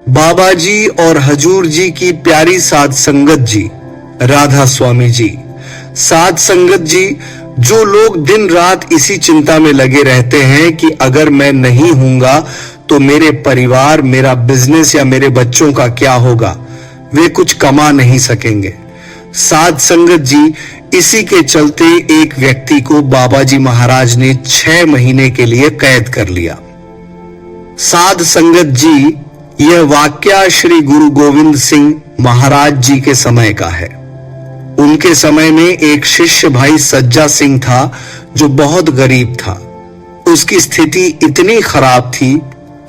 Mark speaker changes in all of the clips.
Speaker 1: बाबा जी और हजूर जी की प्यारी साध संगत जी, राधा स्वामी जी, साध संगत जी, जो लोग दिन रात इसी चिंता में लगे रहते हैं कि अगर मैं नहीं हूंगा तो मेरे परिवार, मेरा बिजनेस या मेरे बच्चों का क्या होगा, वे कुछ कमा नहीं सकेंगे। साध संगत जी, इसी के चलते एक व्यक्ति को बाबा जी महाराज ने 6 महीने के लिए कैद कर लिया। साध संगत जी, यह वाक्या श्री गुरु गोविंद सिंह महाराज जी के समय का है। उनके समय में एक शिष्य भाई सज्जा सिंह था जो बहुत गरीब था। उसकी स्थिति इतनी खराब थी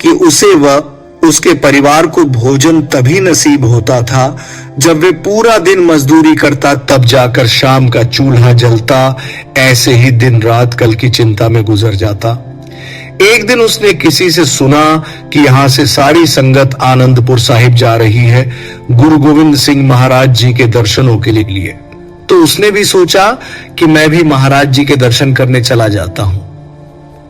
Speaker 1: कि उसे व उसके परिवार को भोजन तभी नसीब होता था जब वे पूरा दिन मजदूरी करता, तब जाकर शाम का चूल्हा जलता। ऐसे ही दिन रात कल की चिंता में गुजर जाता। एक दिन उसने किसी से सुना कि यहां से सारी संगत आनंदपुर साहिब जा रही है गुरु गोविंद सिंह महाराज जी के दर्शनों के लिए। तो उसने भी सोचा कि मैं भी महाराज जी के दर्शन करने चला जाता हूं।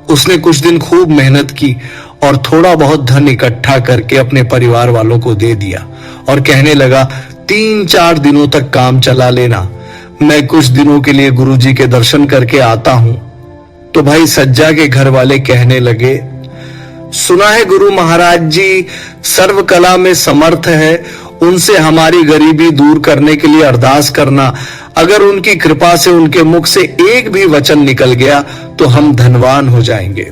Speaker 1: उसने कुछ दिन खूब मेहनत की और थोड़ा बहुत धन इकट्ठा करके अपने परिवार वालों को दे दिया और कहने लगा, 3-4 दिनों तक काम चला लेना, मैं कुछ दिनों के लिए गुरु जी के दर्शन करके आता हूं। तो भाई सज्जा के घर वाले कहने लगे, सुना है गुरु महाराज जी सर्व कला में समर्थ है, उनसे हमारी गरीबी दूर करने के लिए अरदास करना। अगर उनकी कृपा से उनके मुख से एक भी वचन निकल गया तो हम धनवान हो जाएंगे।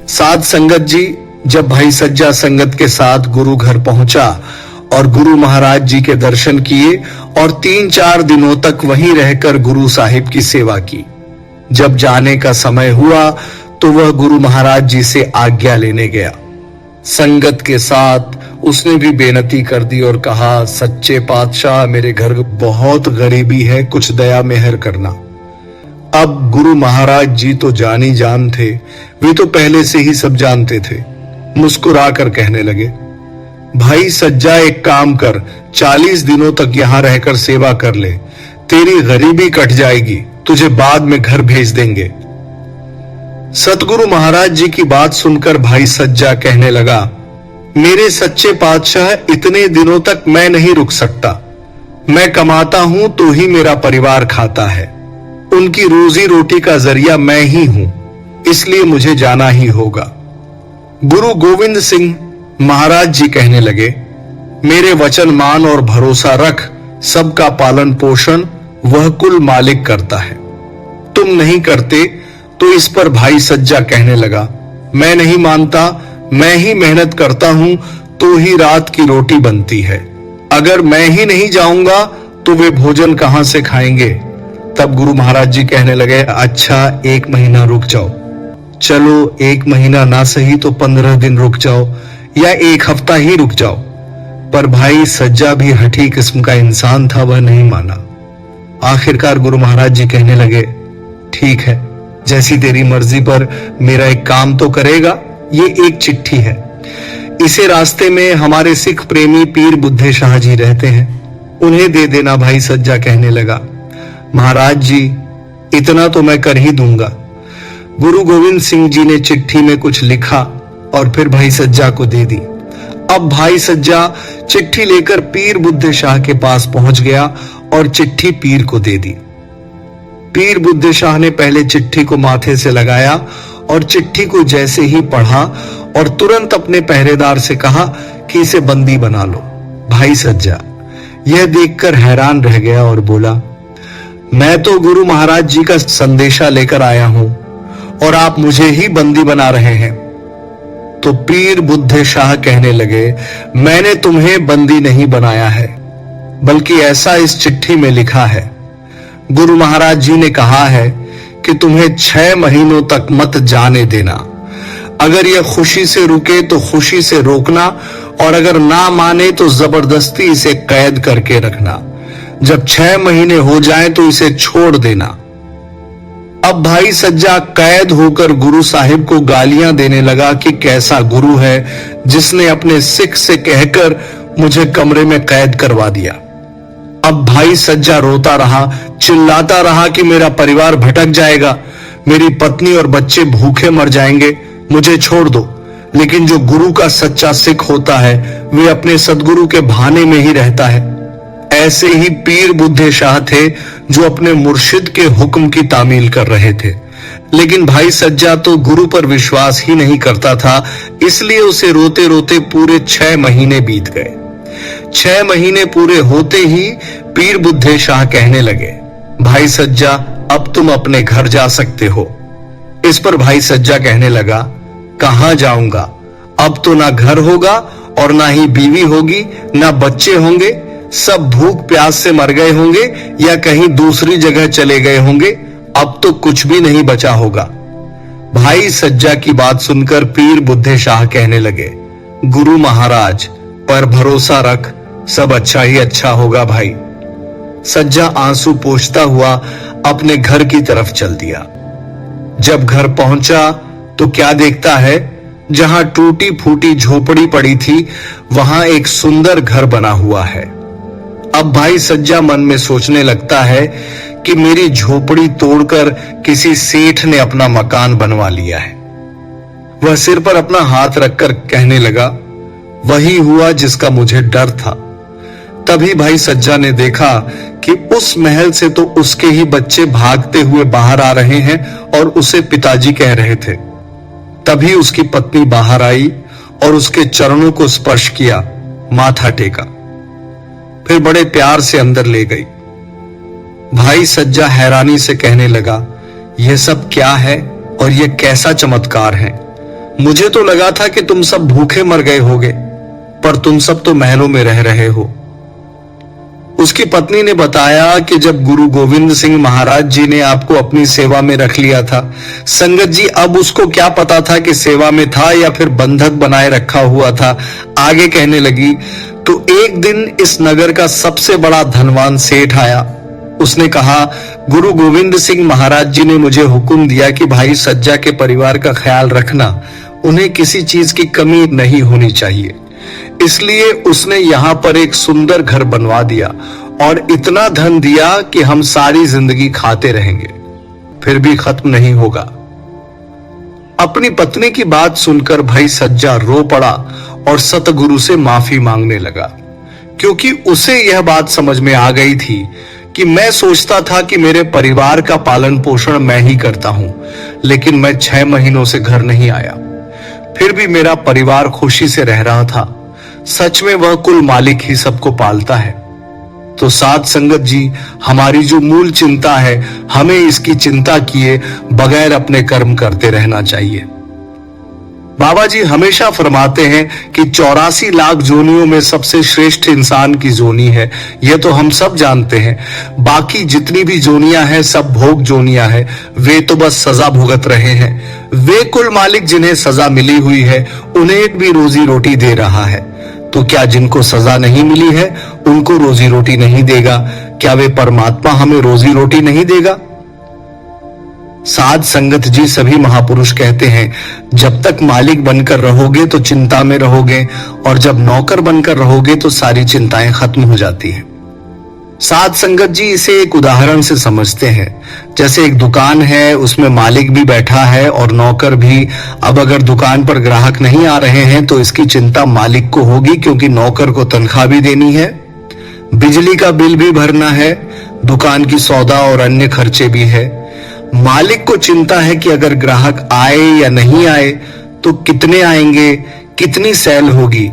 Speaker 1: साध संगत जी जब भाई सज्जा संगत के साथ गुरु घर पहुंचा और गुरु महाराज जी के दर्शन किए और 3-4 दिनों तक वहीं रहकर गुरु साहिब की सेवा की। जब जाने का समय हुआ तो वह गुरु महाराज जी से आज्ञा लेने गया। संगत के साथ उसने भी बेनती कर दी और कहा, सच्चे पातशाह, मेरे घर बहुत गरीबी है, कुछ दया मेहर करना। अब गुरु महाराज जी तो जानी जान थे, वे तो पहले से ही सब जानते थे। मुस्कुराकर कहने लगे, भाई सज्जा, एक काम कर, 40 दिनों तक यहां रहकर सेवा कर ले, तेरी गरीबी कट जाएगी, तुझे बाद में घर भेज देंगे। सतगुरु महाराज जी की बात सुनकर भाई सज्जा कहने लगा, मेरे सच्चे पातशाह, इतने दिनों तक मैं नहीं रुक सकता। मैं कमाता हूं तो ही मेरा परिवार खाता है, उनकी रोजी रोटी का जरिया मैं ही हूं, इसलिए मुझे जाना ही होगा। गुरु गोविंद सिंह महाराज जी कहने लगे, मेरे वचन मान और भरोसा रख, सबका पालन पोषण वह कुल मालिक करता है, तुम नहीं करते। तो इस पर भाई सज्जा कहने लगा, मैं नहीं मानता, मैं ही मेहनत करता हूं तो ही रात की रोटी बनती है, अगर मैं ही नहीं जाऊंगा तो वे भोजन कहां से खाएंगे। तब गुरु महाराज जी कहने लगे, अच्छा 1 महीना रुक जाओ, चलो 1 महीना ना सही तो 15 दिन रुक जाओ या 1 हफ्ता ही रुक जाओ। पर भाई सज्जा भी हठी किस्म का इंसान था, वह नहीं माना। आखिरकार गुरु महाराज जी कहने लगे, ठीक है, जैसी तेरी मर्जी, पर मेरा एक काम तो करेगा। ये एक चिट्ठी है, इसे रास्ते में हमारे सिख प्रेमी पीर बुद्धे शाह जी रहते हैं, उन्हें दे देना। भाई सज्जा कहने लगा, महाराज जी इतना तो मैं कर ही दूंगा। गुरु गोविंद सिंह जी ने चिट्ठी में कुछ लिखा और फिर भाई सज्जा को दे दी। अब भाई सज्जा चिट्ठी लेकर पीर बुद्धे शाह के पास पहुंच गया और चिट्ठी पीर को दे दी। पीर बुद्धे शाह ने पहले चिट्ठी को माथे से लगाया और चिट्ठी को जैसे ही पढ़ा और तुरंत अपने पहरेदार से कहा कि इसे बंदी बना लो। भाई सज्जा यह देखकर हैरान रह गया और बोला, मैं तो गुरु महाराज जी का संदेशा लेकर आया हूं और आप मुझे ही बंदी बना रहे हैं। तो पीर बुद्धे शाह कहने लगे, मैंने तुम्हें बंदी नहीं बनाया है, बल्कि ऐसा इस चिट्ठी में लिखा है, गुरु महाराज जी ने कहा है कि तुम्हें 6 महीनों तक मत जाने देना। अगर यह खुशी से रुके तो खुशी से रोकना, और अगर ना माने तो जबरदस्ती इसे कैद करके रखना। जब 6 महीने हो जाएं तो इसे छोड़ देना। अब भाई सज्जा कैद होकर गुरु साहिब को गालियां देने लगा कि कैसा गुरु है जिसने अपने सिख से कहकर मुझे कमरे में कैद करवा दिया। अब भाई सज्जा रोता रहा, चिल्लाता रहा कि मेरा परिवार भटक जाएगा, मेरी पत्नी और बच्चे भूखे मर जाएंगे, मुझे छोड़ दो, लेकिन जो गुरु का सच्चा सिख होता है वे अपने सदगुरु के भाने में ही रहता है। ऐसे ही पीर बुद्धे शाह थे जो अपने मुर्शिद के हुक्म की तामील कर रहे थे, लेकिन भाई सज्जा तो गुरु पर विश्वास ही नहीं करता था, इसलिए उसे रोते रोते पूरे 6 महीने बीत गए। 6 महीने पूरे होते ही पीर बुद्धे शाह कहने लगे, भाई सज्जा अब तुम अपने घर जा सकते हो। इस पर भाई सज्जा कहने लगा, कहां जाऊंगा, अब तो ना घर होगा और ना ही बीवी होगी, ना बच्चे होंगे, सब भूख प्यास से मर गए होंगे या कहीं दूसरी जगह चले गए होंगे, अब तो कुछ भी नहीं बचा होगा। भाई सज्जा की बात सुनकर पीर बुद्धे शाह कहने लगे, गुरु महाराज पर भरोसा रख, सब अच्छा ही अच्छा होगा। भाई सज्जा आंसू पोंछता हुआ अपने घर की तरफ चल दिया। जब घर पहुंचा तो क्या देखता है, जहां टूटी फूटी झोपड़ी पड़ी थी वहां एक सुंदर घर बना हुआ है। अब भाई सज्जा मन में सोचने लगता है कि मेरी झोपड़ी तोड़कर किसी सेठ ने अपना मकान बनवा लिया है। वह सिर पर अपना हाथ रखकर कहने लगा, वही हुआ जिसका मुझे डर था। तभी भाई सज्जा ने देखा कि उस महल से तो उसके ही बच्चे भागते हुए बाहर आ रहे हैं और उसे पिताजी कह रहे थे। तभी उसकी पत्नी बाहर आई और उसके चरणों को स्पर्श किया, माथा टेका, फिर बड़े प्यार से अंदर ले गई। भाई सज्जा हैरानी से कहने लगा, यह सब क्या है और यह कैसा चमत्कार है? मुझे तो लगा था कि तुम सब भूखे मर गए होगे, पर तुम सब तो महलों में रह रहे हो। उसकी पत्नी ने बताया कि जब गुरु गोविंद सिंह महाराज जी ने आपको अपनी सेवा में रख लिया था, संगत जी अब उसको क्या पता था कि सेवा में था या फिर बंधक बनाए रखा हुआ था। आगे कहने लगी, तो एक दिन इस नगर का सबसे बड़ा धनवान सेठ आया। उसने कहा, गुरु गोविंद सिंह महाराज जी ने मुझे हुक्म दिया कि भाई सज्जा के परिवार का ख्याल रखना, उन्हें किसी चीज की कमी नहीं होनी चाहिए। इसलिए उसने यहां पर एक सुंदर घर बनवा दिया और इतना धन दिया कि हम सारी जिंदगी खाते रहेंगे, फिर भी खत्म नहीं होगा। अपनी पत्नी की बात सुनकर भाई सज्जा रो पड़ा और सतगुरु से माफी मांगने लगा, क्योंकि उसे यह बात समझ में आ गई थी कि मैं सोचता था कि मेरे परिवार का पालन पोषण मैं ही करता हूं, लेकिन मैं 6 महीनों से घर नहीं आया, फिर भी मेरा परिवार खुशी से रह रहा था। सच में वह कुल मालिक ही सबको पालता है। तो साध संगत जी, हमारी जो मूल चिंता है, हमें इसकी चिंता किए बगैर अपने कर्म करते रहना चाहिए। बाबा जी हमेशा फरमाते हैं कि 84 लाख जोनियों में सबसे श्रेष्ठ इंसान की जोनी है। यह तो हम सब जानते हैं। बाकी जितनी भी जोनियां हैं सब भोग जोनियां हैं, वे तो बस सजा भुगत रहे हैं। वे कुल मालिक जिन्हें सजा मिली हुई है उन्हें भी रोजी रोटी दे रहा है, तो क्या जिनको सजा नहीं मिली है उनको रोजी रोटी नहीं देगा? क्या वे परमात्मा हमें रोजी रोटी नहीं देगा? साध संगत जी सभी महापुरुष कहते हैं, जब तक मालिक बनकर रहोगे तो चिंता में रहोगे, और जब नौकर बनकर रहोगे तो सारी चिंताएं खत्म हो जाती हैं। साध संगत जी इसे एक उदाहरण से समझते हैं। जैसे एक दुकान है, उसमें मालिक भी बैठा है और नौकर भी। अब अगर दुकान पर ग्राहक नहीं आ रहे हैं तो इसकी चिंता मालिक को होगी, क्योंकि नौकर को तनख्वाह भी देनी है, बिजली का बिल भी भरना है, दुकान की सौदा और अन्य खर्चे भी है। मालिक को चिंता है कि अगर ग्राहक आए या नहीं आए तो कितने आएंगे, कितनी सेल होगी।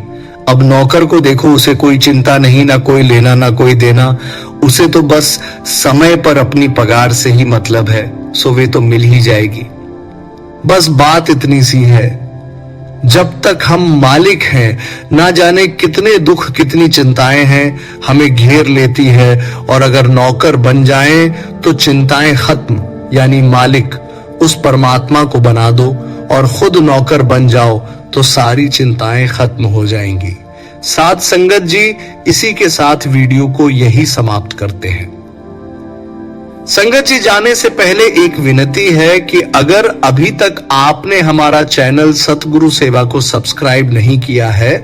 Speaker 1: अब नौकर को देखो, उसे कोई चिंता नहीं, ना कोई लेना ना कोई देना, उसे तो बस समय पर अपनी पगार से ही मतलब है, सो वे तो मिल ही जाएगी। बस बात इतनी सी है, जब तक हम मालिक हैं ना जाने कितने दुख कितनी चिंताएं हैं हमें घेर लेती है, और अगर नौकर बन जाएं तो चिंताएं खत्म। यानी मालिक उस परमात्मा को बना दो और खुद नौकर बन जाओ तो सारी चिंताएं खत्म हो जाएंगी। साध संगत जी इसी के साथ वीडियो को यही समाप्त करते हैं। संगत जी जाने से पहले एक विनती है कि अगर अभी तक आपने हमारा चैनल सतगुरु सेवा को सब्सक्राइब नहीं किया है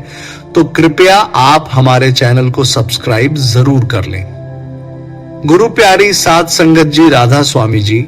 Speaker 1: तो कृपया आप हमारे चैनल को सब्सक्राइब जरूर कर लें। गुरु प्यारी साध संगत जी राधा स्वामी जी